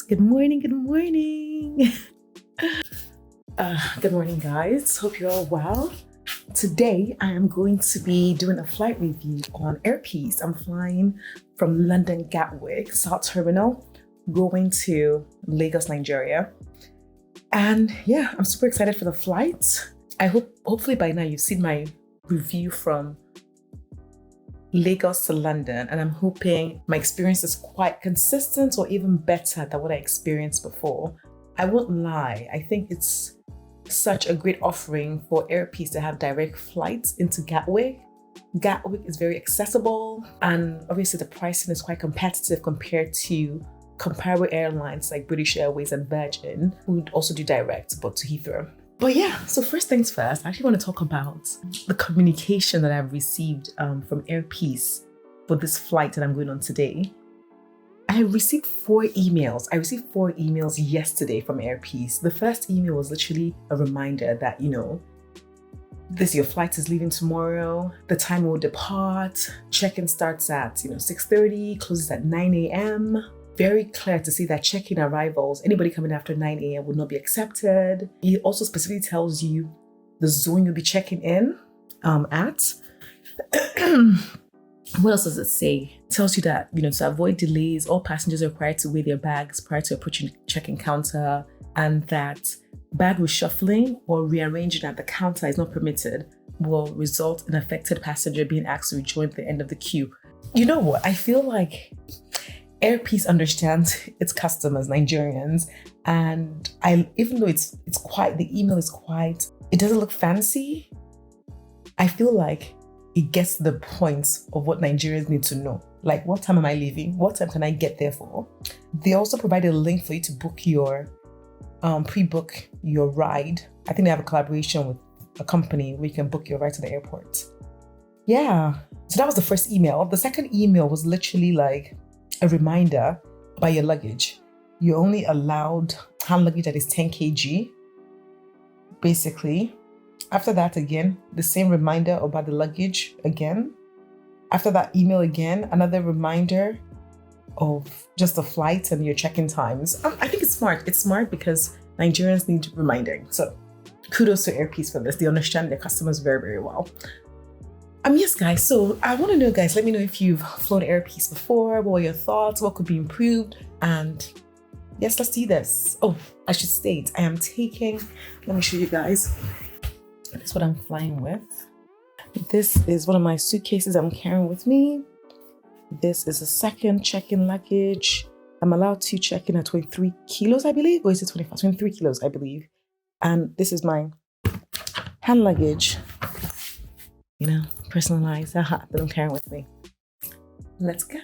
Good morning. Good morning. Good morning, guys. Hope you're all well. Today, I am going to be doing a flight review on Airpeace. I'm flying from London Gatwick, South Terminal, going to Lagos, Nigeria. And yeah, I'm super excited for the flight. Hopefully by now you've seen my review from Lagos to London, and I'm hoping my experience is quite consistent or even better than what I experienced before. I won't lie, I think it's such a great offering for Airpeace to have direct flights into Gatwick. Gatwick is very accessible, and obviously the pricing is quite competitive compared to comparable airlines like British Airways and Virgin, who would also do direct, but to Heathrow. But yeah, so first things first, I actually want to talk about the communication that I've received from Airpeace for this flight that I'm going on today. I received 4 emails. I received 4 emails yesterday from Airpeace. The first email was literally a reminder that, your flight is leaving tomorrow, the time will depart, check-in starts at, 6:30, closes at 9 a.m. Very clear to see that check-in arrivals, anybody coming after 9 a.m. will not be accepted. It also specifically tells you the zone you'll be checking in at. What else does it say? It tells you that, to avoid delays, all passengers are required to weigh their bags prior to approaching check-in counter, and that bag reshuffling or rearranging at the counter is not permitted, will result in affected passenger being asked to rejoin the end of the queue. You know what? I feel like Airpeace understands its customers, Nigerians, and even though it's quite, the email is quite, it doesn't look fancy, I feel like it gets to the points of what Nigerians need to know. Like, what time am I leaving? What time can I get there for? They also provide a link for you to book your, pre-book your ride. I think they have a collaboration with a company where you can book your ride to the airport. Yeah, so that was the first email. The second email was literally like a reminder about your luggage. You're only allowed hand luggage that is 10 kg, basically. After that, again, the same reminder about the luggage again. After that email again, another reminder of just the flight and your check-in times. I think it's smart. It's smart because Nigerians need reminding. So kudos to Airpeace for this. They understand their customers very, very well. Yes, guys. So I want to know, guys, let me know if you've flown Airpeace before. What were your thoughts? What could be improved? And yes, let's do this. Oh, I should state, I am taking, let me show you guys. This is what I'm flying with. This is one of my suitcases I'm carrying with me. This is a second check-in luggage. I'm allowed to check in at 23 kilos, I believe. Or is it 25? 23 kilos, I believe. And this is my hand luggage. Personalized, that I'm carrying with me. Let's go.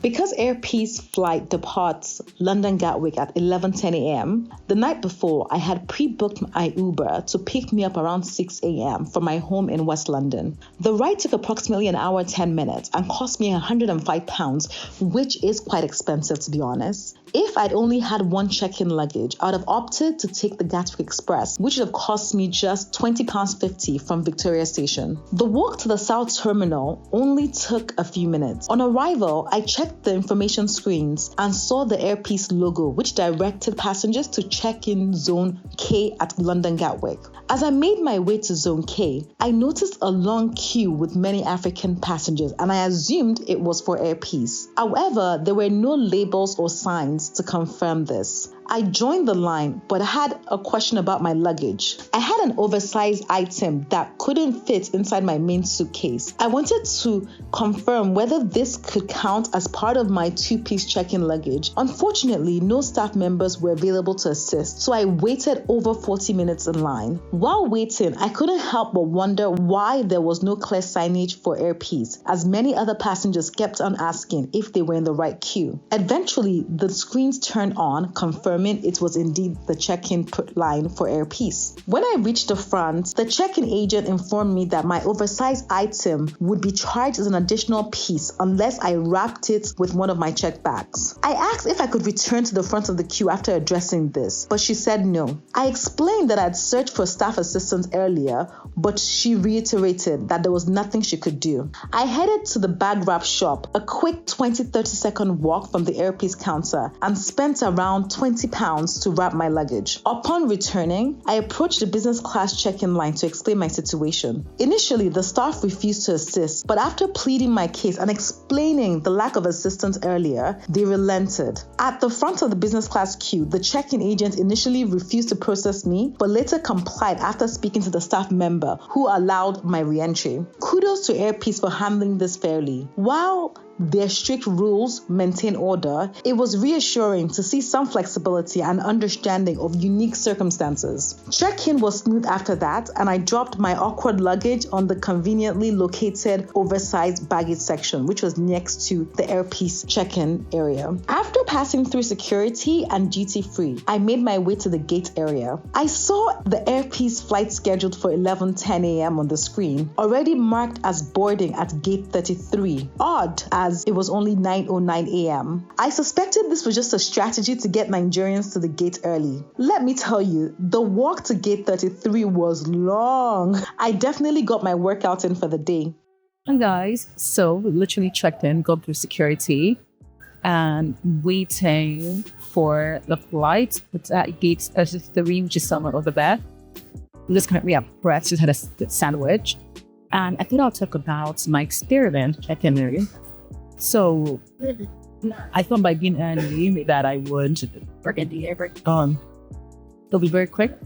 Because Airpeace flight departs London Gatwick at 11:10 a.m., the night before, I had pre-booked my Uber to pick me up around 6 a.m. from my home in West London. The ride took approximately an hour and 10 minutes and cost me £105, which is quite expensive, to be honest. If I'd only had one check-in luggage, I would have opted to take the Gatwick Express, which would have cost me just £20.50 from Victoria Station. The walk to the South Terminal only took a few minutes. On arrival, I checked the information screens and saw the Airpeace logo, which directed passengers to check-in Zone K at London Gatwick. As I made my way to Zone K, I noticed a long queue with many African passengers, and I assumed it was for Airpeace. However, there were no labels or signs to confirm this. I joined the line, but I had a question about my luggage. I had an oversized item that couldn't fit inside my main suitcase. I wanted to confirm whether this could count as part of my 2-piece check-in luggage. Unfortunately, no staff members were available to assist, so I waited over 40 minutes in line. While waiting, I couldn't help but wonder why there was no clear signage for Airpeace, as many other passengers kept on asking if they were in the right queue. Eventually, the screens turned on, confirming determine it was indeed the check-in line for Air Peace. When I reached the front, the check-in agent informed me that my oversized item would be charged as an additional piece unless I wrapped it with one of my check bags. I asked if I could return to the front of the queue after addressing this, but she said no. I explained that I'd searched for staff assistance earlier, but she reiterated that there was nothing she could do. I headed to the bag wrap shop, a quick 20-30 second walk from the Air Peace counter, and spent around £20 to wrap my luggage. Upon returning, I approached the business class check-in line to explain my situation. Initially, the staff refused to assist, but after pleading my case and explaining the lack of assistance earlier, they relented. At the front of the business class queue, the check-in agent initially refused to process me, but later complied after speaking to the staff member who allowed my re-entry. Kudos to Air Peace for handling this fairly. While their strict rules maintain order, it was reassuring to see some flexibility and understanding of unique circumstances. Check-in was smooth after that, and I dropped my awkward luggage on the conveniently located oversized baggage section, which was next to the Air Peace check-in area. After passing through security and duty-free, I made my way to the gate area. I saw the Air Peace flight scheduled for 11:10 a.m. on the screen, already marked as boarding at gate 33. Odd, as it was only 9:09 a.m. I suspected this was just a strategy to get Nigerians to the gate early. Let me tell you, the walk to gate 33 was long. I definitely got my workout in for the day. Hi guys, so we literally checked in, got through security, and waiting for the flight. It's at gate 33, which is somewhere over there. We just currently have breath, just had a sandwich. And I thought I'll talk about my experience checking in. So I thought by being early that I would it'll be very quick,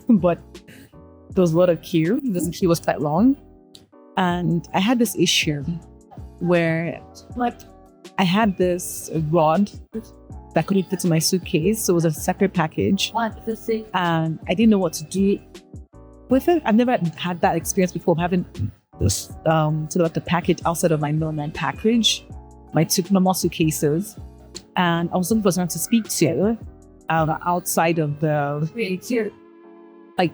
but there was a lot of queue. The queue was quite long. And I had this issue where I had this rod that couldn't fit in my suitcase. So it was a separate package. And I didn't know what to do with it. I've never had that experience before of having this sort of like the package outside of my normal package, my two normal suitcases. And I was looking for someone to speak to outside of the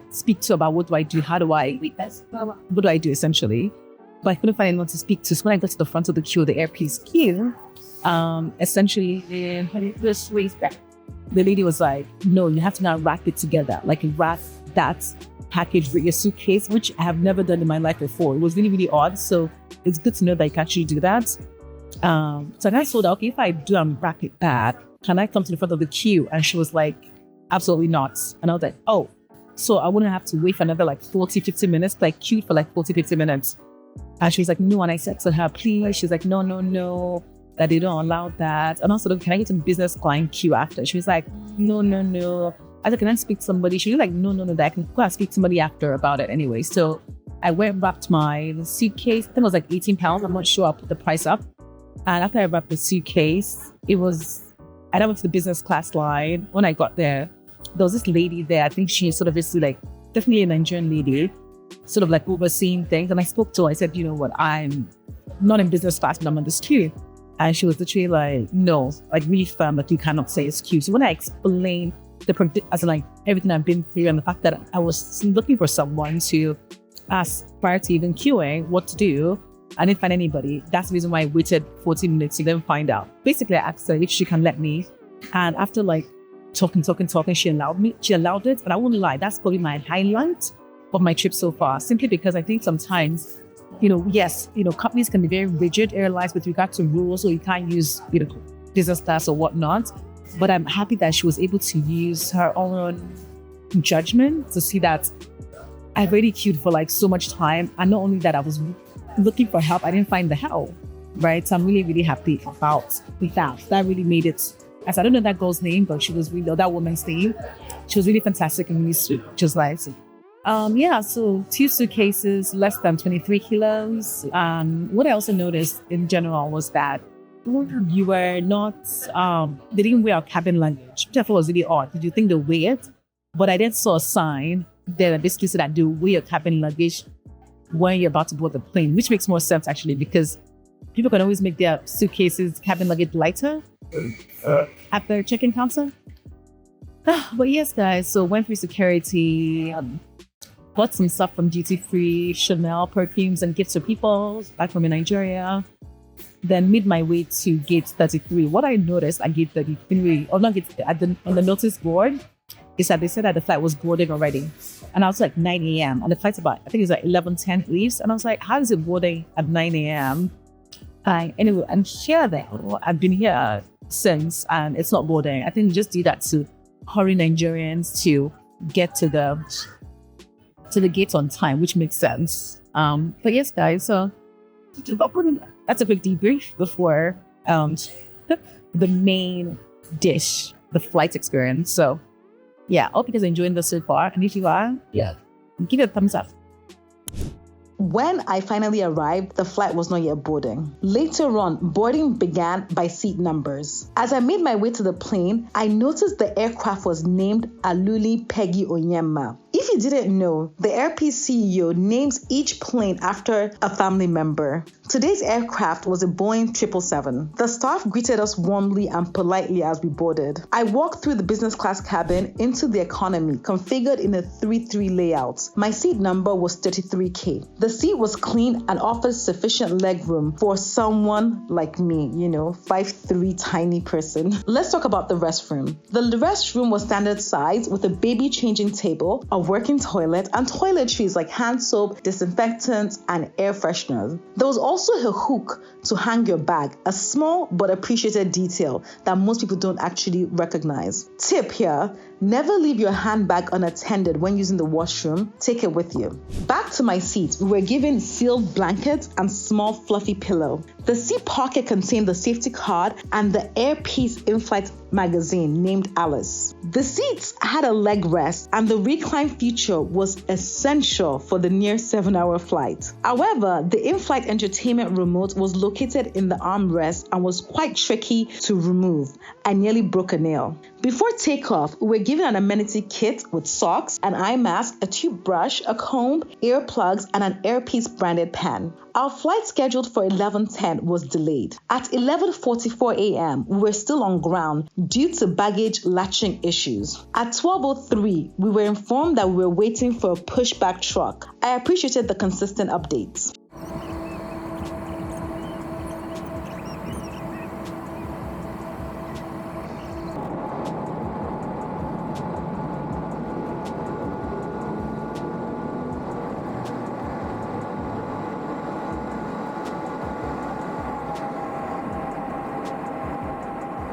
speak to about what do I do, what do I do essentially. But I couldn't find anyone to speak to. So when I got to the front of the queue, the Air Peace queue, essentially the lady was like, no, you have to now wrap it together, like wrap that package with your suitcase, which I have never done in my life before. It was really, really odd. So it's good to know that you can actually do that. So I told her, okay, if I do and wrap it back, can I come to the front of the queue? And she was like, absolutely not. And I was like, oh, so I wouldn't have to wait for another 40, 50 minutes, queued for 40, 50 minutes. And she was like, no. And I said to her, please. She was like, no, that they don't allow that. And also, can I get some business client queue after? She was like, no. I said, can I speak to somebody? She was like, no, that I can go and speak to somebody after about it anyway. So I went and wrapped my suitcase. I think it was £18. I'm not sure. I'll put the price up. And after I wrapped the suitcase, I went to the business class line. When I got there, there was this lady there. I think she's sort of definitely a Nigerian lady, sort of overseeing things. And I spoke to her. I said, you know what, I'm not in business class, but I'm on this queue. And she was literally like, no, really firm that you cannot say it's queue. So when I explained everything I've been through and the fact that I was looking for someone to ask prior to even queuing what to do, I didn't find anybody. That's the reason why I waited 40 minutes to then find out. Basically, I asked her if she can let me. And after talking, she allowed it. And I won't lie, that's probably my highlight of my trip so far, simply because I think sometimes, companies can be very rigid, airlines, with regard to rules, so you can't use, business class or whatnot. But I'm happy that she was able to use her own judgment to see that I've already queued for so much time. And not only that, I was looking for help, I didn't find the help, right? So I'm really, really happy about that. That really made it. As I don't know that girl's name, but she was really, that woman's name. She was really fantastic and really sweet, just like. So 2 suitcases, less than 23 kilos. What I also noticed in general was that you were not, they didn't wear a cabin luggage, which I thought was really odd. Did you think they weigh it? But I then saw a sign there that basically said that they weigh a cabin luggage when you're about to board the plane, which makes more sense actually, because people can always make their suitcases, cabin luggage lighter at the check-in counter. But yes, guys, so went through security, bought some stuff from duty free, Chanel perfumes and gifts for people back from Nigeria. Then made my way to gate 33. What I noticed at gate 33, or not gate, on the notice board, is that they said that the flight was boarding already. And I was like 9 a.m. and the flight's about, I think it's like 11:10 leaves. And I was like, how is it boarding at 9 a.m.? Anyway, I'm here then. I've been here since and it's not boarding. I think we just do that to hurry Nigerians to get to the gates on time, which makes sense. But yes, guys, so that's a quick debrief before the main dish, the flight experience. So yeah, hope you guys are enjoying this so far. And if you are, yeah, give it a thumbs up. When I finally arrived, the flight was not yet boarding. Later on, boarding began by seat numbers. As I made my way to the plane, I noticed the aircraft was named Aluli Peggy Onyema. If you didn't know, the Airpeace CEO names each plane after a family member. Today's aircraft was a Boeing 777. The staff greeted us warmly and politely as we boarded. I walked through the business class cabin into the economy, configured in a 3-3 layout. My seat number was 33K. The seat was clean and offered sufficient leg room for someone like me, 5'3" tiny person. Let's talk about the restroom. The restroom was standard size with a baby changing table, a working toilet, and toiletries like hand soap, disinfectant, and air fresheners. There was also a hook to hang your bag, a small but appreciated detail that most people don't actually recognize. Tip here, never leave your handbag unattended when using the washroom. Take it with you. Back to my seat, we were given sealed blankets and small fluffy pillow. The seat pocket contained the safety card and the Airpeace in-flight magazine named Alice. The seats had a leg rest and the recline feature was essential for the near 7-hour flight. However, the in-flight entertainment remote was located in the armrest and was quite tricky to remove. I nearly broke a nail. Before takeoff, we were given an amenity kit with socks, an eye mask, a toothbrush, a comb, earplugs, and an Airpeace branded pen. Our flight scheduled for 11:10 was delayed. At 11:44 a.m., we were still on ground due to baggage latching issues. At 12:03, we were informed that we were waiting for a pushback truck. I appreciated the consistent updates.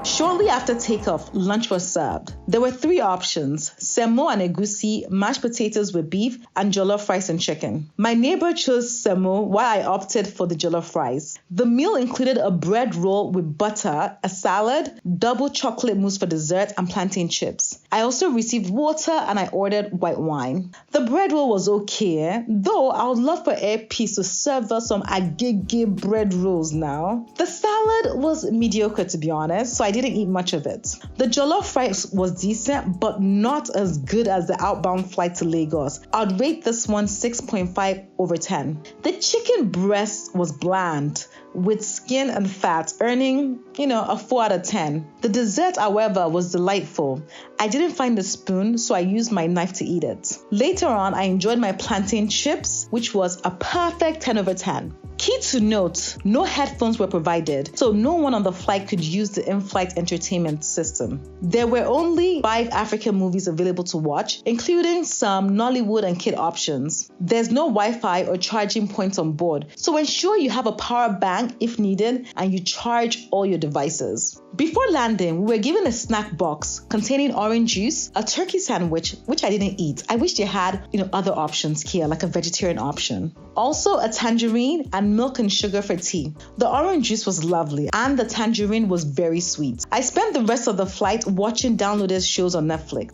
Shortly after takeoff, lunch was served. There were 3 options: semo and egusi, mashed potatoes with beef, and jollof rice and chicken. My neighbor chose semo while I opted for the jollof rice. The meal included a bread roll with butter, a salad, double chocolate mousse for dessert, and plantain chips. I also received water and I ordered white wine. The bread roll was okay, though I would love for Airpeace to serve us some agege bread rolls now. The salad was mediocre, to be honest, so I didn't eat much of it. The jollof rice was decent, but not as good as the outbound flight to Lagos. I'd rate this one 6.5 over 10. The chicken breast was bland, with skin and fat, earning, a 4 out of 10. The dessert, however, was delightful. I didn't find a spoon, so I used my knife to eat it. Later on, I enjoyed my plantain chips, which was a perfect 10 over 10. Key to note, no headphones were provided, so no one on the flight could use the in-flight entertainment system. There were only 5 African movies available to watch, including some Nollywood and kid options. There's no Wi-Fi or charging points on board, so ensure you have a power bank if needed and you charge all your devices. Before landing, we were given a snack box containing orange juice, a turkey sandwich, which I didn't eat. I wish they had, other options here, like a vegetarian option. Also a tangerine and milk and sugar for tea. The orange juice was lovely and the tangerine was very sweet. I spent the rest of the flight watching downloaded shows on Netflix.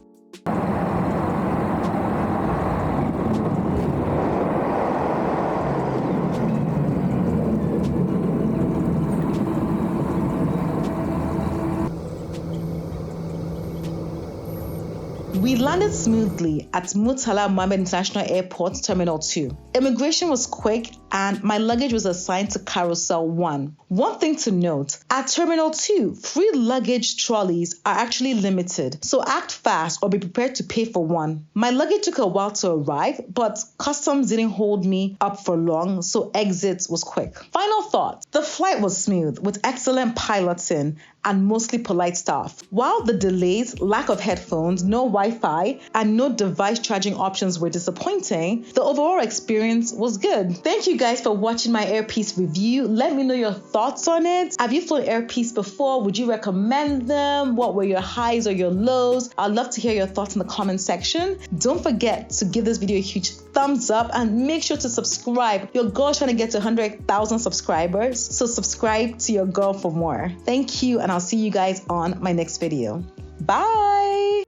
We landed smoothly at Murtala Mohammed International Airport Terminal 2. Immigration was quick and my luggage was assigned to Carousel 1. One thing to note, at Terminal 2, free luggage trolleys are actually limited, so act fast or be prepared to pay for one. My luggage took a while to arrive, but customs didn't hold me up for long, so exit was quick. Final thought, the flight was smooth with excellent piloting and mostly polite staff. While the delays, lack of headphones, no Wi-Fi, and no device charging options were disappointing, the overall experience was good. Thank you guys for watching my Airpiece review. Let me know your thoughts on it. Have you flown Airpiece before? Would you recommend them? What were your highs or your lows? I'd love to hear your thoughts in the comment section. Don't forget to give this video a huge thumbs up and make sure to subscribe. Your girl's trying to get to 100,000 subscribers, so subscribe to your girl for more. Thank you, and I'll see you guys on my next video. Bye!